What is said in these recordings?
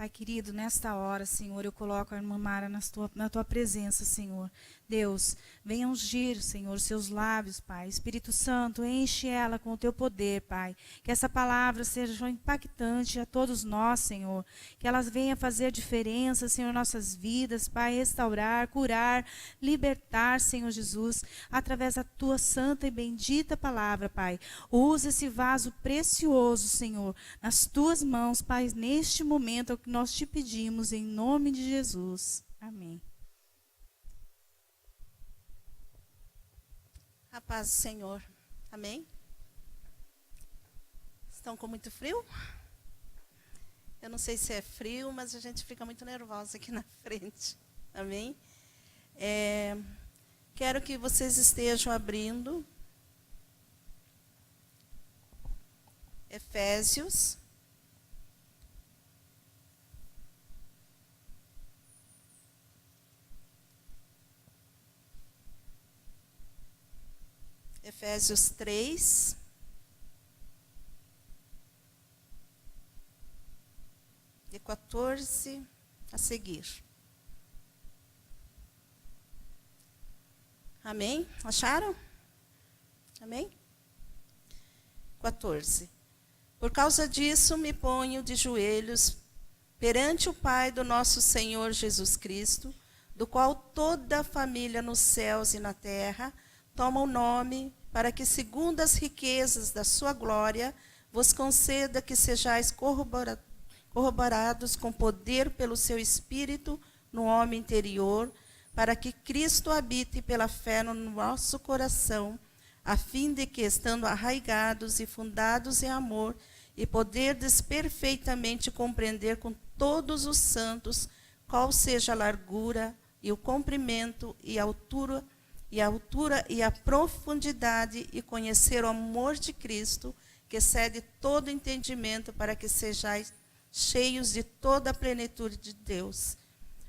Pai querido, nesta hora, Senhor, eu coloco a irmã Mara na tua presença, Senhor. Deus, venha ungir, Senhor, seus lábios, Pai. Espírito Santo, enche ela com o teu poder, Pai. Que essa palavra seja impactante a todos nós, Senhor. Que ela venha fazer diferença, Senhor, em nossas vidas, Pai. Restaurar, curar, libertar, Senhor Jesus, através da tua santa e bendita palavra, Pai. Usa esse vaso precioso, Senhor, nas tuas mãos, Pai, neste momento é o que nós te pedimos, em nome de Jesus. Amém. A paz do Senhor. Amém? Estão com muito frio? Eu não sei se é frio, mas a gente fica muito nervosa aqui na frente. Amém? Quero que vocês estejam abrindo Efésios. Efésios 3. De 14 a seguir. Amém? Acharam? Amém? 14. Por causa disso, me ponho de joelhos perante o Pai do nosso Senhor Jesus Cristo, do qual toda a família nos céus e na terra toma o nome, para que, segundo as riquezas da sua glória, vos conceda que sejais corroborados com poder pelo seu Espírito no homem interior, para que Cristo habite pela fé no nosso coração, a fim de que, estando arraigados e fundados em amor, e poderdes perfeitamente compreender com todos os santos qual seja a largura e o comprimento e a altura e a profundidade, e conhecer o amor de Cristo, que excede todo entendimento, para que sejais cheios de toda a plenitude de Deus.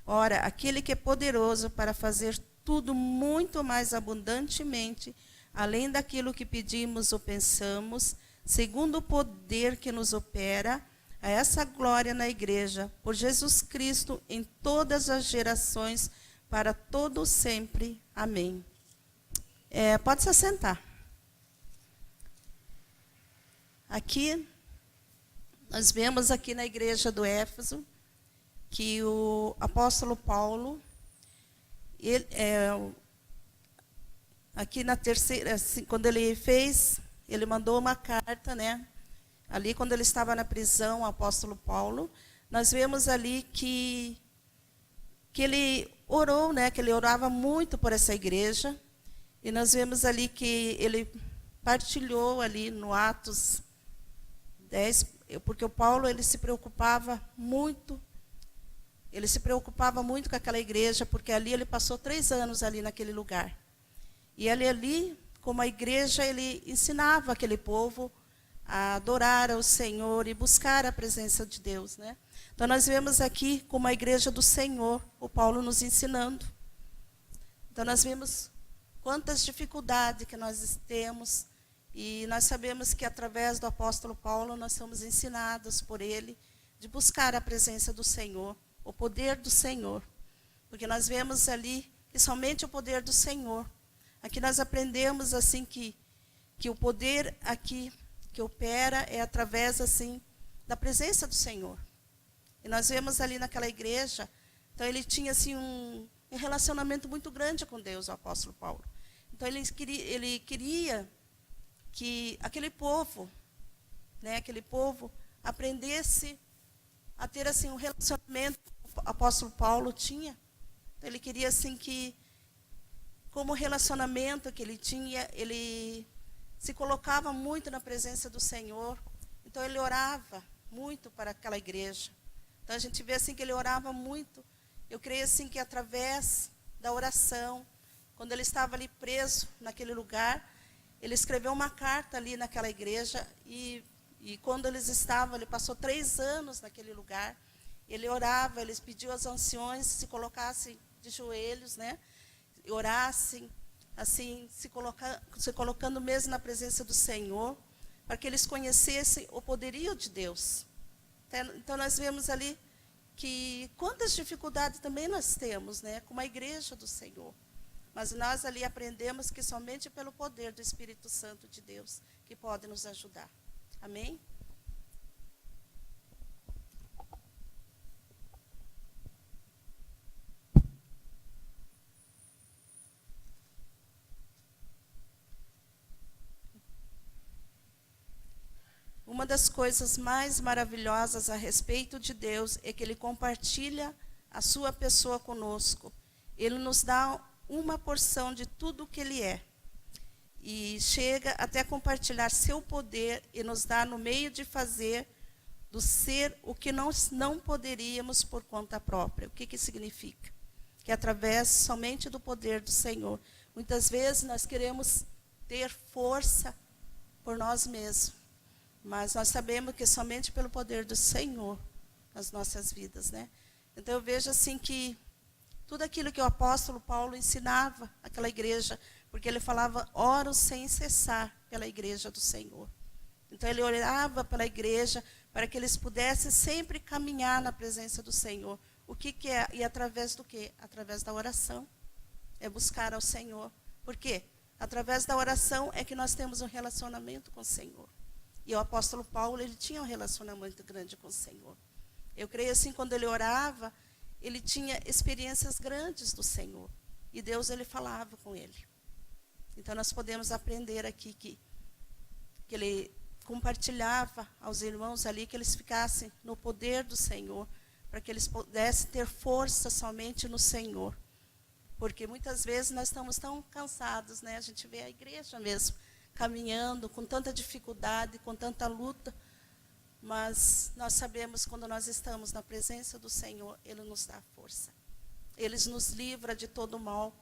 Ora, aquele que é poderoso para fazer tudo muito mais abundantemente, além daquilo que pedimos ou pensamos, segundo o poder que nos opera, a essa glória na igreja, por Jesus Cristo, em todas as gerações, para todo sempre. Amém. Pode se assentar. Aqui, nós vemos aqui na igreja do Éfeso, que o apóstolo Paulo, aqui na terceira, assim, quando ele mandou uma carta, né? Ali, quando ele estava na prisão, o apóstolo Paulo, nós vemos ali que ele orou, né? Que ele orava muito por essa igreja. E nós vemos ali que ele partilhou ali no Atos 10, porque o Paulo ele se preocupava muito com aquela igreja, porque ali ele passou 3 anos ali naquele lugar. E ali, como a igreja, ele ensinava aquele povo a adorar ao Senhor e buscar a presença de Deus, né? Então nós vemos aqui como a igreja do Senhor, o Paulo nos ensinando. Então nós vimos quantas dificuldades que nós temos, e nós sabemos que através do apóstolo Paulo nós somos ensinados por ele de buscar a presença do Senhor, o poder do Senhor. Porque nós vemos ali que somente o poder do Senhor. Aqui nós aprendemos assim que o poder aqui que opera é através assim da presença do Senhor. E nós vemos ali naquela igreja, então ele tinha assim um relacionamento muito grande com Deus, o apóstolo Paulo. Então ele queria que aquele povo, né, aprendesse a ter assim um relacionamento que o apóstolo Paulo tinha. Então, ele queria assim que, como relacionamento que ele tinha, ele se colocava muito na presença do Senhor. Então ele orava muito para aquela igreja. Então a gente vê assim que ele orava muito. Eu creio assim que através da oração, quando ele estava ali preso naquele lugar, ele escreveu uma carta ali naquela igreja, e quando ele passou 3 anos naquele lugar, ele orava, ele pediu aos anciões se colocassem de joelhos, né? E orassem, assim, se colocando mesmo na presença do Senhor, para que eles conhecessem o poderio de Deus. Então nós vemos ali que quantas dificuldades também nós temos, né, como a igreja do Senhor. Mas nós ali aprendemos que somente pelo poder do Espírito Santo de Deus que pode nos ajudar. Amém? Uma das coisas mais maravilhosas a respeito de Deus é que Ele compartilha a sua pessoa conosco. Ele nos dá uma porção de tudo o que Ele é. E chega até compartilhar seu poder e nos dá no meio de fazer do ser o que nós não poderíamos por conta própria. O que que significa? Que através somente do poder do Senhor. Muitas vezes nós queremos ter força por nós mesmos. Mas nós sabemos que somente pelo poder do Senhor nas nossas vidas, né? Então eu vejo assim que tudo aquilo que o apóstolo Paulo ensinava àquela igreja, porque ele falava, oro sem cessar pela igreja do Senhor. Então ele orava pela igreja para que eles pudessem sempre caminhar na presença do Senhor. O que que é? E através do quê? Através da oração. É buscar ao Senhor. Por quê? Através da oração é que nós temos um relacionamento com o Senhor. E o apóstolo Paulo, ele tinha um relacionamento grande com o Senhor. Eu creio assim, quando ele orava, ele tinha experiências grandes do Senhor. E Deus, ele falava com ele. Então, nós podemos aprender aqui que ele compartilhava aos irmãos ali, que eles ficassem no poder do Senhor, para que eles pudessem ter força somente no Senhor. Porque muitas vezes nós estamos tão cansados, né? A gente vê a igreja mesmo, caminhando com tanta dificuldade, com tanta luta, mas nós sabemos quando nós estamos na presença do Senhor, Ele nos dá força. Ele nos livra de todo mal.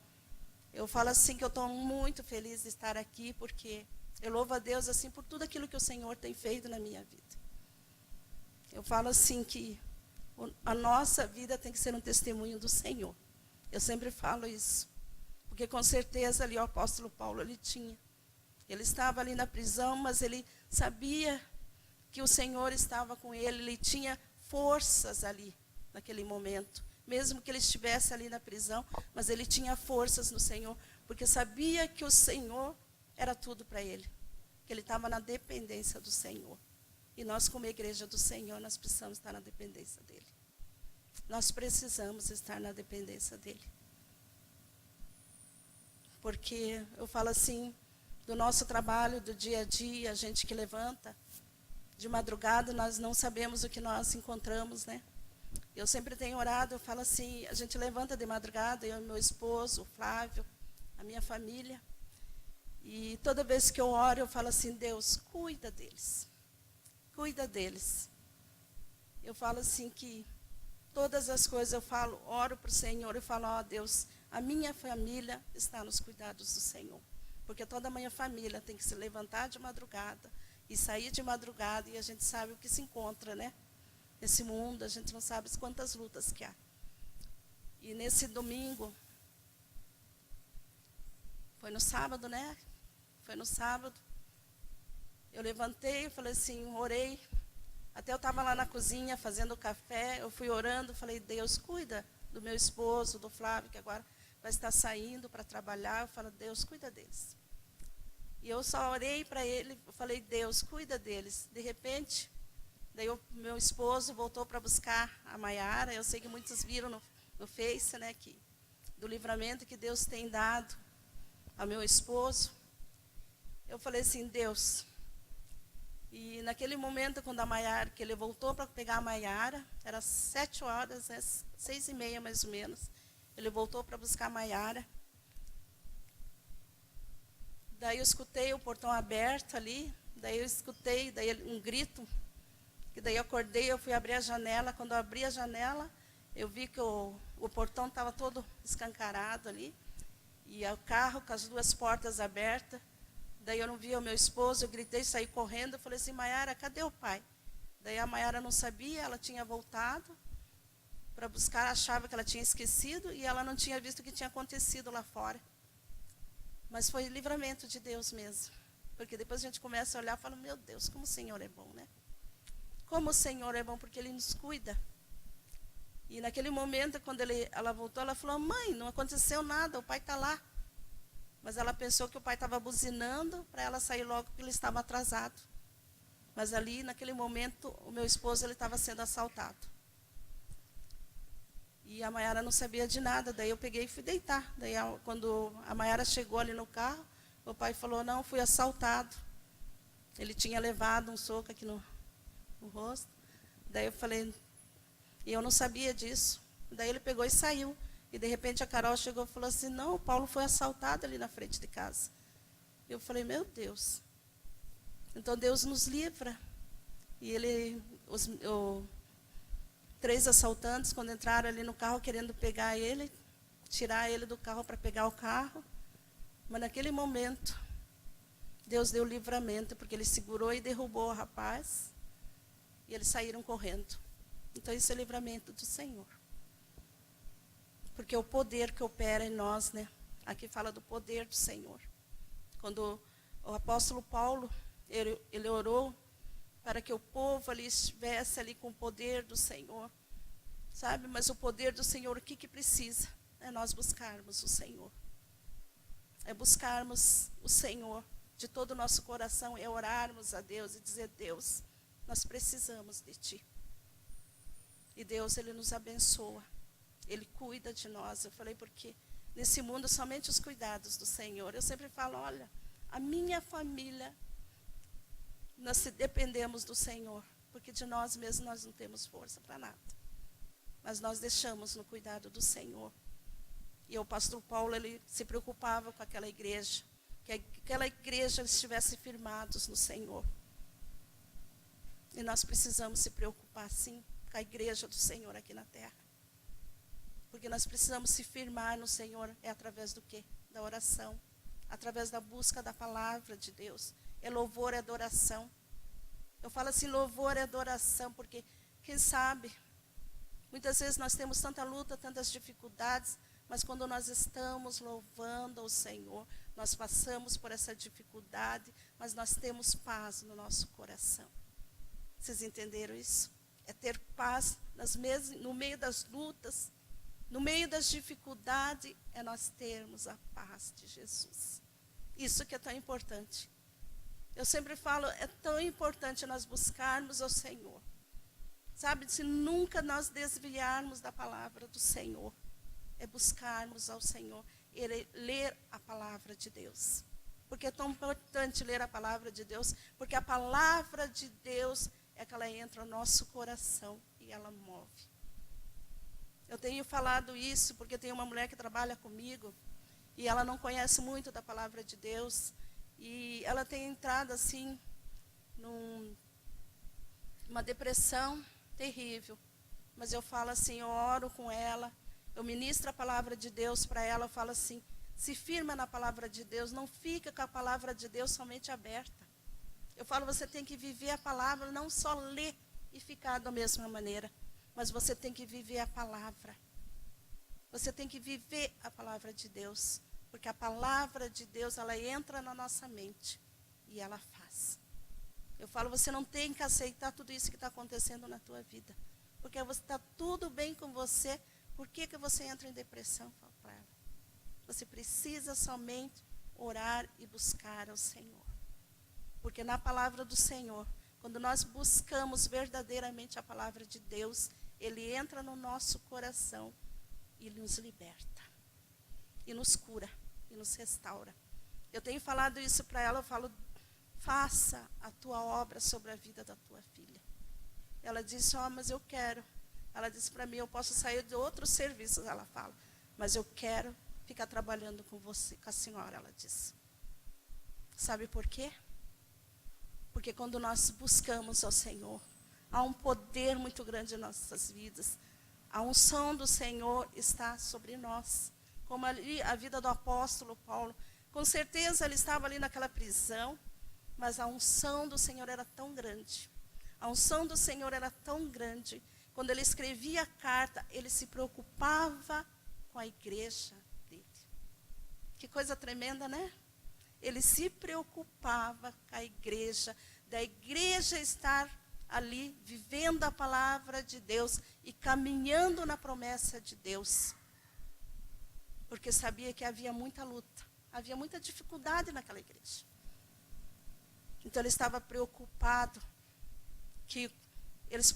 Eu falo assim que eu estou muito feliz de estar aqui, porque eu louvo a Deus assim por tudo aquilo que o Senhor tem feito na minha vida. Eu falo assim que a nossa vida tem que ser um testemunho do Senhor. Eu sempre falo isso, porque com certeza ali o apóstolo Paulo, ele estava ali na prisão, mas ele sabia que o Senhor estava com ele, ele tinha forças ali, naquele momento. Mesmo que ele estivesse ali na prisão, mas ele tinha forças no Senhor, porque sabia que o Senhor era tudo para ele. Que ele estava na dependência do Senhor. E nós, como igreja do Senhor, nós precisamos estar na dependência dele. Nós precisamos estar na dependência dele. Porque eu falo assim, do nosso trabalho, do dia a dia, a gente que levanta de madrugada, nós não sabemos o que nós encontramos, né? Eu sempre tenho orado, eu falo assim, a gente levanta de madrugada, eu e meu esposo, o Flávio, a minha família, e toda vez que eu oro, eu falo assim, Deus, cuida deles, cuida deles. Eu falo assim que todas as coisas eu falo, oro para o Senhor e falo, ó Deus, a minha família está nos cuidados do Senhor. Porque toda a minha família tem que se levantar de madrugada e sair de madrugada, e a gente sabe o que se encontra, né? Nesse mundo, a gente não sabe quantas lutas que há. E nesse domingo, foi no sábado, né? Foi no sábado. Eu levantei, falei assim, orei. Até eu estava lá na cozinha fazendo café, eu fui orando, falei, Deus, cuida do meu esposo, do Flávio, que agora vai estar saindo para trabalhar. Eu falo, Deus, cuida deles. E eu só orei para ele, eu falei, Deus, cuida deles. De repente, daí o meu esposo voltou para buscar a Maiara. Eu sei que muitos viram no Face, né, do livramento que Deus tem dado ao meu esposo. Eu falei assim, Deus. E naquele momento, quando a Maiara, que ele voltou para pegar a Maiara, era 7 horas, né, 6h30 mais ou menos. Ele voltou para buscar a Maiara. Daí eu escutei o portão aberto ali, daí eu escutei um grito, que daí eu acordei, eu fui abrir a janela. Quando eu abri a janela, eu vi que o portão estava todo escancarado ali, e o carro com as 2 portas abertas. Daí eu não via o meu esposo, eu gritei, saí correndo, eu falei assim, Maiara, cadê o pai? Daí a Maiara não sabia, ela tinha voltado para buscar, achava que ela tinha esquecido, e ela não tinha visto o que tinha acontecido lá fora. Mas foi livramento de Deus mesmo. Porque depois a gente começa a olhar e fala, meu Deus, como o Senhor é bom, né? Como o Senhor é bom, porque Ele nos cuida. E naquele momento, quando ela voltou, ela falou, mãe, não aconteceu nada, o pai está lá. Mas ela pensou que o pai estava buzinando para ela sair logo, porque ele estava atrasado. Mas ali, naquele momento, o meu esposo estava sendo assaltado. E a Maiara não sabia de nada, daí eu peguei e fui deitar. Daí, quando a Maiara chegou ali no carro, o pai falou, não, fui assaltado. Ele tinha levado um soco aqui no rosto. Daí eu falei, e eu não sabia disso. Daí ele pegou e saiu. E de repente a Carol chegou e falou assim, não, o Paulo foi assaltado ali na frente de casa. Eu falei, meu Deus. Então Deus nos livra. E três assaltantes, quando entraram ali no carro querendo pegar ele, tirar ele do carro para pegar o carro. Mas naquele momento, Deus deu livramento, porque ele segurou e derrubou o rapaz. E eles saíram correndo. Então isso é livramento do Senhor. Porque o poder que opera em nós, né? Aqui fala do poder do Senhor. Quando o apóstolo Paulo, ele orou para que o povo ali estivesse ali com o poder do Senhor. Sabe? Mas o poder do Senhor, o que precisa? É nós buscarmos o Senhor. É buscarmos o Senhor de todo o nosso coração, é orarmos a Deus e dizer, Deus, nós precisamos de Ti. E Deus, Ele nos abençoa. Ele cuida de nós. Eu falei, porque nesse mundo somente os cuidados do Senhor. Eu sempre falo, olha, a minha família, nós dependemos do Senhor, porque de nós mesmos nós não temos força para nada. Mas nós deixamos no cuidado do Senhor. E o pastor Paulo, ele se preocupava com aquela igreja, que aquela igreja estivesse firmados no Senhor. E nós precisamos se preocupar, sim, com a igreja do Senhor aqui na terra. Porque nós precisamos se firmar no Senhor, é através do quê? Da oração, através da busca da palavra de Deus. É louvor, é adoração. Eu falo assim, louvor é adoração, porque, quem sabe, muitas vezes nós temos tanta luta, tantas dificuldades, mas quando nós estamos louvando ao Senhor, nós passamos por essa dificuldade, mas nós temos paz no nosso coração. Vocês entenderam isso? É ter paz no meio das lutas, no meio das dificuldades, é nós termos a paz de Jesus. Isso que é tão importante. Eu sempre falo, é tão importante nós buscarmos ao Senhor. Sabe, se nunca nós desviarmos da palavra do Senhor, é buscarmos ao Senhor, ler a palavra de Deus. Porque é tão importante ler a palavra de Deus, porque a palavra de Deus é que ela entra no nosso coração e ela move. Eu tenho falado isso porque tem uma mulher que trabalha comigo e ela não conhece muito da palavra de Deus e ela tem entrado assim numa depressão terrível. Mas eu falo assim, eu oro com ela, eu ministro a palavra de Deus para ela, eu falo assim, se firma na palavra de Deus, não fica com a palavra de Deus somente aberta. Eu falo, você tem que viver a palavra, não só ler e ficar da mesma maneira. Mas você tem que viver a palavra. Você tem que viver a palavra de Deus. Porque a palavra de Deus, ela entra na nossa mente. E ela faz. Eu falo, você não tem que aceitar tudo isso que está acontecendo na tua vida. Porque está tudo bem com você. Por que você entra em depressão? Falo para ela. Você precisa somente orar e buscar ao Senhor. Porque na palavra do Senhor, quando nós buscamos verdadeiramente a palavra de Deus, Ele entra no nosso coração e nos liberta. E nos cura, e nos restaura. Eu tenho falado isso para ela, eu falo, faça a tua obra sobre a vida da tua filha. Ela disse, mas eu quero. Ela disse para mim, eu posso sair de outros serviços, ela fala, mas eu quero ficar trabalhando com você, com a senhora, ela disse. Sabe por quê? Porque quando nós buscamos ao Senhor, há um poder muito grande em nossas vidas. A unção do Senhor está sobre nós. Como ali a vida do apóstolo Paulo. Com certeza ele estava ali naquela prisão, mas a unção do Senhor era tão grande. A unção do Senhor era tão grande. Quando ele escrevia a carta, ele se preocupava com a igreja dele. Que coisa tremenda, né? Ele se preocupava com a igreja, da igreja estar ali, vivendo a palavra de Deus e caminhando na promessa de Deus. Porque sabia que havia muita luta, havia muita dificuldade naquela igreja. Então ele estava preocupado que eles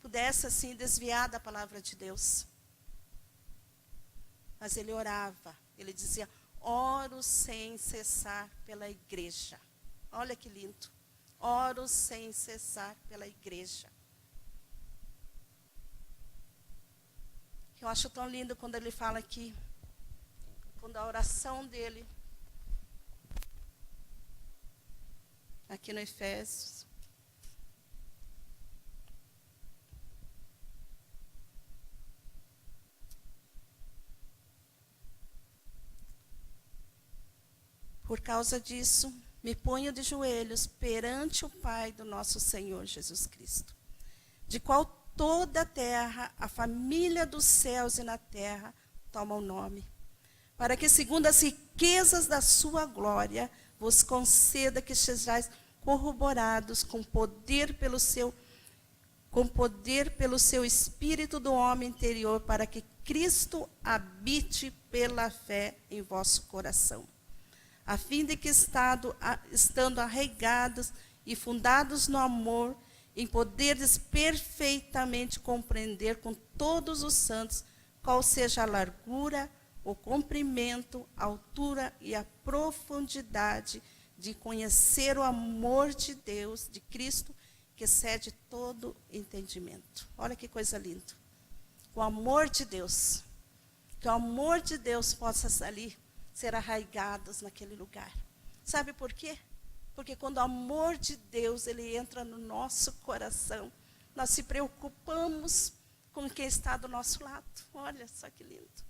pudessem assim desviar da palavra de Deus. Mas ele orava, ele dizia: oro sem cessar pela igreja. Olha que lindo. Oro sem cessar pela igreja. Eu acho tão lindo quando ele fala aqui, quando a oração dele, aqui no Efésios, por causa disso, me ponho de joelhos perante o Pai do nosso Senhor Jesus Cristo, de qual toda a terra, a família dos céus e na terra, toma o nome, para que, segundo as riquezas da sua glória, vos conceda que sejais corroborados com poder pelo seu Espírito do homem interior, para que Cristo habite pela fé em vosso coração, a fim de que, estando arraigados e fundados no amor, em poderes perfeitamente compreender com todos os santos qual seja a largura, o comprimento, a altura e a profundidade, de conhecer o amor de Deus, de Cristo, que excede todo entendimento. Olha que coisa linda. O amor de Deus. Que o amor de Deus possa ali ser arraigados naquele lugar. Sabe por quê? Porque quando o amor de Deus ele entra no nosso coração, nós se preocupamos com quem está do nosso lado. Olha só que lindo.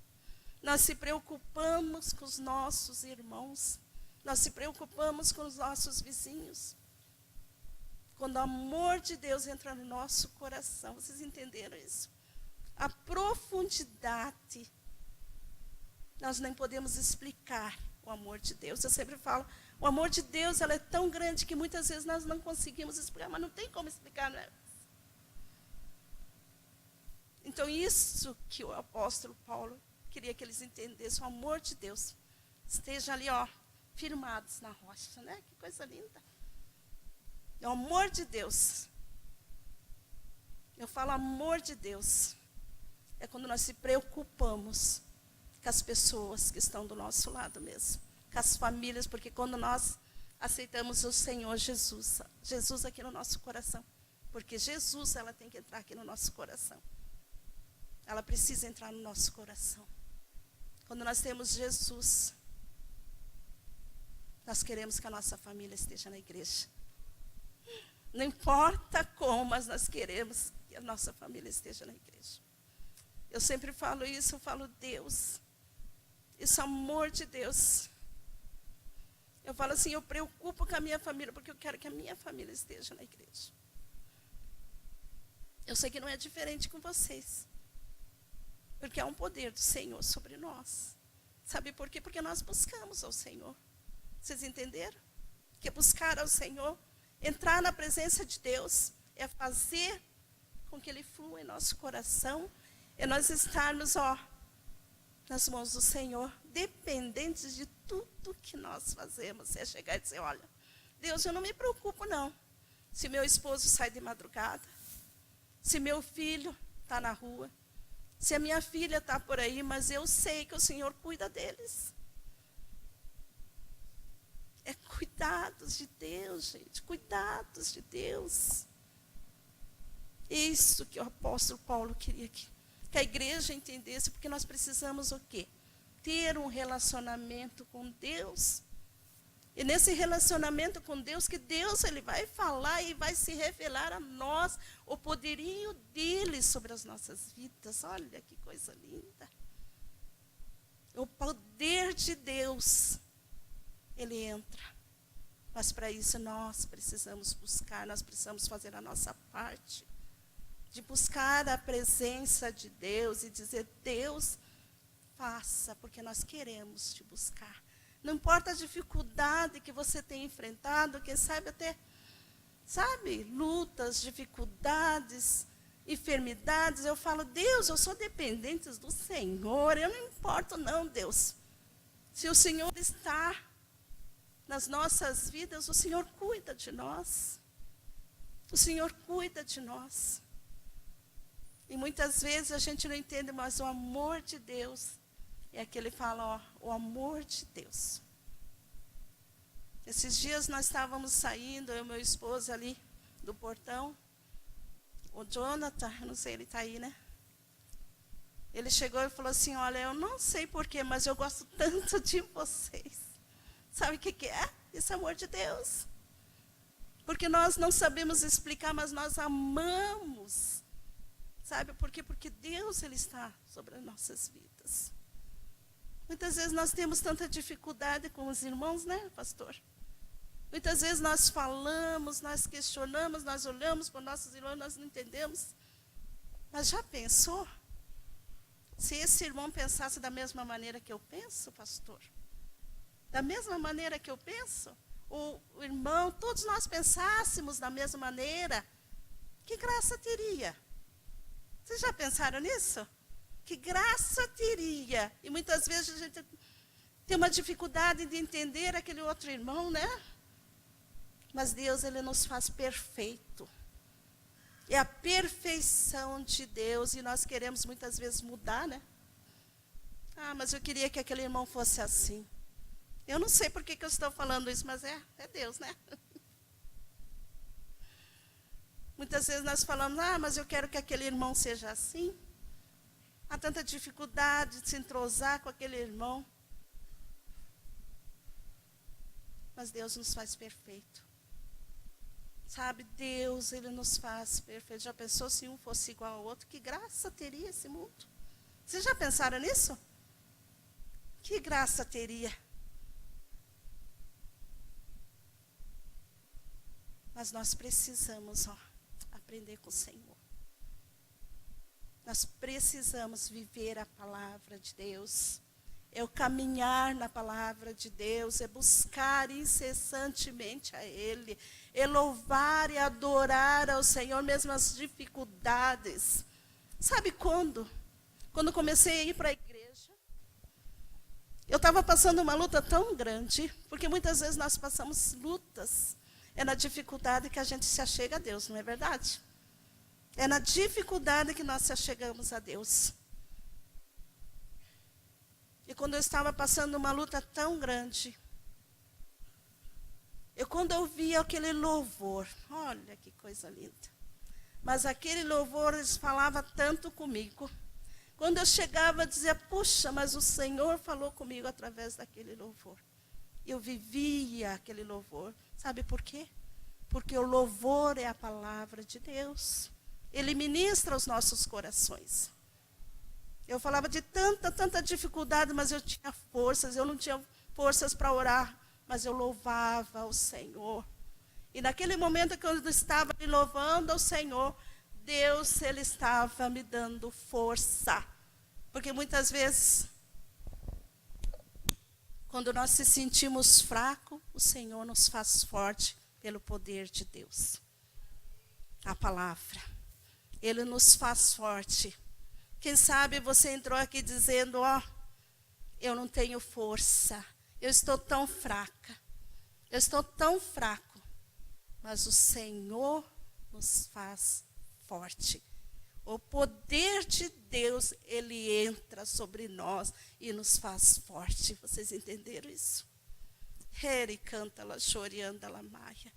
Nós se preocupamos com os nossos irmãos. Nós se preocupamos com os nossos vizinhos. Quando o amor de Deus entra no nosso coração, vocês entenderam isso? A profundidade, nós nem podemos explicar o amor de Deus. Eu sempre falo, o amor de Deus ela é tão grande que muitas vezes nós não conseguimos explicar, mas não tem como explicar, né? Então isso que o apóstolo Paulo queria que eles entendessem, o amor de Deus. Esteja ali, ó, firmados na rocha, né? Que coisa linda. É o amor de Deus. Eu falo amor de Deus. É quando nós se preocupamos com as pessoas que estão do nosso lado mesmo. Com as famílias, porque quando nós aceitamos o Senhor Jesus, Jesus aqui no nosso coração, porque Jesus, ela tem que entrar aqui no nosso coração. Ela precisa entrar no nosso coração. Quando nós temos Jesus, nós queremos que a nossa família esteja na igreja. Não importa como, mas nós queremos que a nossa família esteja na igreja. Eu sempre falo isso, eu falo Deus, esse amor de Deus. Eu falo assim, eu preocupo com a minha família, porque eu quero que a minha família esteja na igreja. Eu sei que não é diferente com vocês. Porque há um poder do Senhor sobre nós. Sabe por quê? Porque nós buscamos ao Senhor. Vocês entenderam? Que buscar ao Senhor, entrar na presença de Deus, é fazer com que Ele flua em nosso coração, é nós estarmos, ó, nas mãos do Senhor, dependentes de tudo que nós fazemos. É chegar e dizer, olha, Deus, eu não me preocupo não, se meu esposo sai de madrugada, se meu filho está na rua, se a minha filha está por aí, mas eu sei que o Senhor cuida deles. É cuidados de Deus, gente, cuidados de Deus. Isso que o apóstolo Paulo queria que a igreja entendesse, porque nós precisamos o quê? Ter um relacionamento com Deus. E nesse relacionamento com Deus, que Deus ele vai falar e vai se revelar a nós o poderio dele sobre as nossas vidas. Olha que coisa linda. O poder de Deus, ele entra. Mas para isso nós precisamos buscar, nós precisamos fazer a nossa parte. De buscar a presença de Deus e dizer, Deus, faça, porque nós queremos te buscar. Não importa a dificuldade que você tem enfrentado, quem sabe até sabe, lutas, dificuldades, enfermidades, eu falo, Deus, eu sou dependente do Senhor, eu não importo não, Deus. Se o Senhor está nas nossas vidas, o Senhor cuida de nós. O Senhor cuida de nós. E muitas vezes a gente não entende, mas o amor de Deus, é aquele que fala, ó, o amor de Deus. Esses dias nós estávamos saindo, eu e meu esposo ali do portão. O Jonathan, eu não sei, ele está aí, né? Ele chegou e falou assim, olha, eu não sei porquê, mas eu gosto tanto de vocês. Sabe o que é? Esse amor de Deus. Porque nós não sabemos explicar, mas nós amamos. Sabe por quê? Porque Deus, Ele está sobre as nossas vidas. Muitas vezes nós temos tanta dificuldade com os irmãos, né, pastor? Muitas vezes nós falamos, nós questionamos, nós olhamos para nossos irmãos, nós não entendemos. Mas já pensou? Se esse irmão pensasse da mesma maneira que eu penso, pastor? Da mesma maneira que eu penso? O irmão, todos nós pensássemos da mesma maneira, que graça teria? Vocês já pensaram nisso? Que graça teria? E muitas vezes a gente tem uma dificuldade de entender aquele outro irmão, né? Mas Deus, Ele nos faz perfeito. É a perfeição de Deus e nós queremos muitas vezes mudar, né? Ah, mas eu queria que aquele irmão fosse assim. Eu não sei por que eu estou falando isso, mas é Deus, né? Muitas vezes nós falamos, ah, mas eu quero que aquele irmão seja assim. Há tanta dificuldade de se entrosar com aquele irmão. Mas Deus nos faz perfeito. Sabe, Deus, Ele nos faz perfeito. Já pensou se um fosse igual ao outro? Que graça teria esse mundo? Vocês já pensaram nisso? Que graça teria? Mas nós precisamos, aprender com o Senhor. Nós precisamos viver a palavra de Deus. É o caminhar na palavra de Deus, é buscar incessantemente a Ele, é louvar e adorar ao Senhor, mesmo as dificuldades. Sabe quando? Quando comecei a ir para a igreja, eu estava passando uma luta tão grande, porque muitas vezes nós passamos lutas. É na dificuldade que a gente se achega a Deus, não é verdade? É na dificuldade que nós se achegamos a Deus. E quando eu estava passando uma luta tão grande, quando eu via aquele louvor, olha que coisa linda. Mas aquele louvor, eles falavam tanto comigo. Quando eu chegava, eu dizia, puxa, mas o Senhor falou comigo através daquele louvor. Eu vivia aquele louvor. Sabe por quê? Porque o louvor é a palavra de Deus. Ele ministra os nossos corações. Eu falava de tanta dificuldade, mas eu tinha forças. Eu não tinha forças para orar, mas eu louvava ao Senhor. E naquele momento que eu estava louvando ao Senhor, Deus, Ele estava me dando força. Porque muitas vezes, quando nós se sentimos fracos, o Senhor nos faz forte pelo poder de Deus. A palavra. Ele nos faz forte. Quem sabe você entrou aqui dizendo, eu não tenho força. Eu estou tão fraca. Eu estou tão fraco. Mas o Senhor nos faz forte. O poder de Deus, Ele entra sobre nós e nos faz forte. Vocês entenderam isso? Ele canta lá, choreando la maia.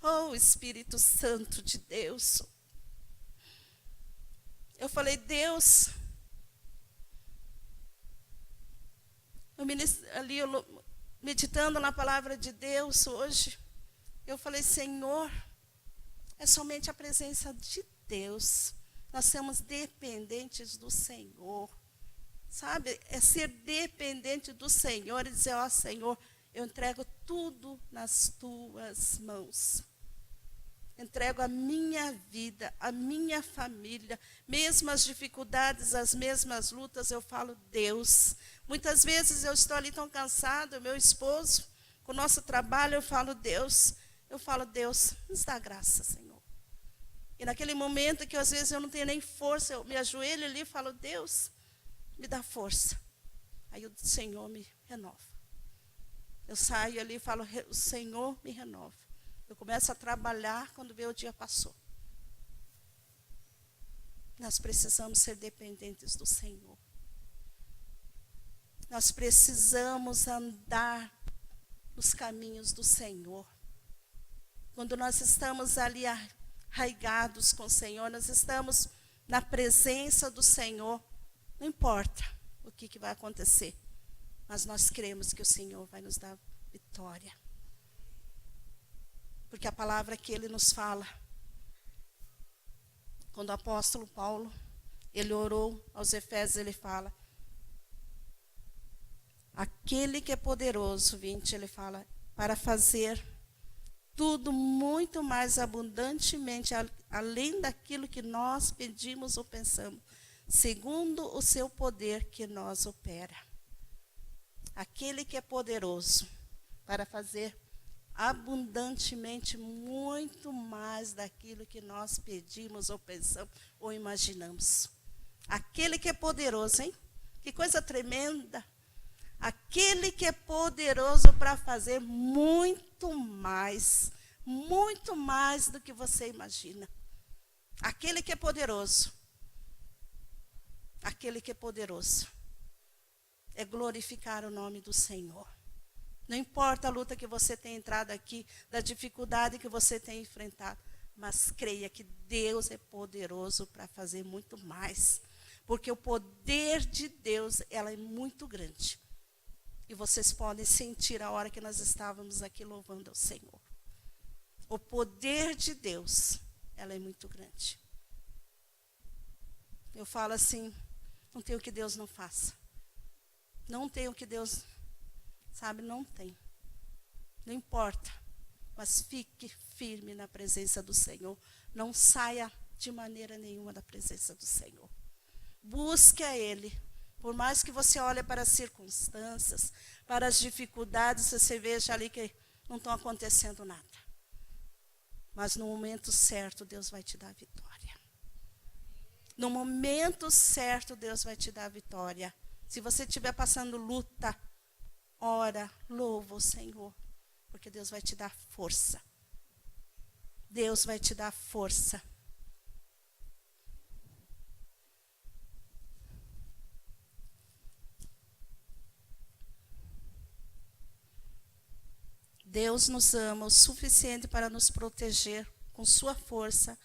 Oh, Espírito Santo de Deus. Eu falei, Deus, meditando na palavra de Deus hoje, eu falei, Senhor, é somente a presença de Deus. Nós somos dependentes do Senhor. Sabe? É ser dependente do Senhor e dizer, Senhor, eu entrego tudo nas tuas mãos. Entrego a minha vida, a minha família, mesmo as dificuldades, as mesmas lutas, eu falo, Deus. Muitas vezes eu estou ali tão cansado, meu esposo, com o nosso trabalho, eu falo, Deus, eu falo, Deus, nos dá graça, Senhor. E naquele momento que às vezes eu não tenho nem força, eu me ajoelho ali e falo, Deus, me dá força. Aí o Senhor me renova. Eu saio ali e falo, o Senhor me renova. Eu começo a trabalhar quando vê o dia passou. Nós precisamos ser dependentes do Senhor. Nós precisamos andar nos caminhos do Senhor. Quando nós estamos ali arraigados com o Senhor, nós estamos na presença do Senhor, não importa o que vai acontecer, mas nós cremos que o Senhor vai nos dar vitória. Porque a palavra que Ele nos fala, quando o apóstolo Paulo, ele orou aos Efésios, ele fala, aquele que é poderoso, 20, ele fala, para fazer tudo muito mais abundantemente, além daquilo que nós pedimos ou pensamos, segundo o seu poder que nós opera. Aquele que é poderoso para fazer abundantemente muito mais daquilo que nós pedimos ou pensamos ou imaginamos. Aquele que é poderoso, hein? Que coisa tremenda! Aquele que é poderoso para fazer muito mais do que você imagina. Aquele que é poderoso. Aquele que é poderoso. É glorificar o nome do Senhor. Não importa a luta que você tem entrado aqui, da dificuldade que você tem enfrentado, mas creia que Deus é poderoso para fazer muito mais. Porque o poder de Deus, ela é muito grande. E vocês podem sentir a hora que nós estávamos aqui louvando ao Senhor. O poder de Deus, ela é muito grande. Eu falo assim, não tem o que Deus não faça. Não tem o que Deus, sabe, não tem. Não importa, mas fique firme na presença do Senhor. Não saia de maneira nenhuma da presença do Senhor. Busque a Ele. Por mais que você olhe para as circunstâncias, para as dificuldades, você veja ali que não está acontecendo nada. Mas no momento certo, Deus vai te dar a vitória. No momento certo, Deus vai te dar a vitória. Se você estiver passando luta, ora, louva o Senhor, porque Deus vai te dar força. Deus vai te dar força. Deus nos ama o suficiente para nos proteger com sua força,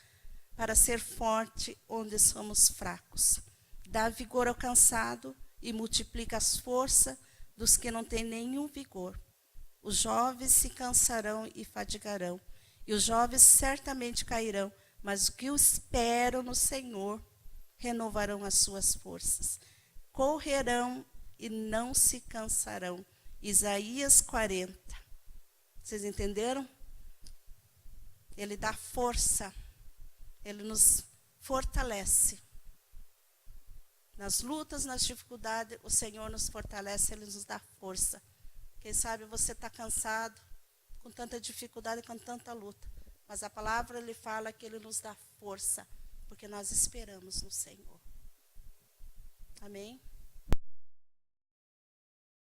para ser forte onde somos fracos. Dá vigor ao cansado e multiplica as forças dos que não têm nenhum vigor. Os jovens se cansarão e fadigarão, e os jovens certamente cairão, mas os que esperam no Senhor renovarão as suas forças. Correrão e não se cansarão. Isaías 40. Vocês entenderam? Ele dá força. Ele nos fortalece. Nas lutas, nas dificuldades, o Senhor nos fortalece, Ele nos dá força. Quem sabe você está cansado, com tanta dificuldade, com tanta luta. Mas a palavra, Ele fala que Ele nos dá força, porque nós esperamos no Senhor. Amém?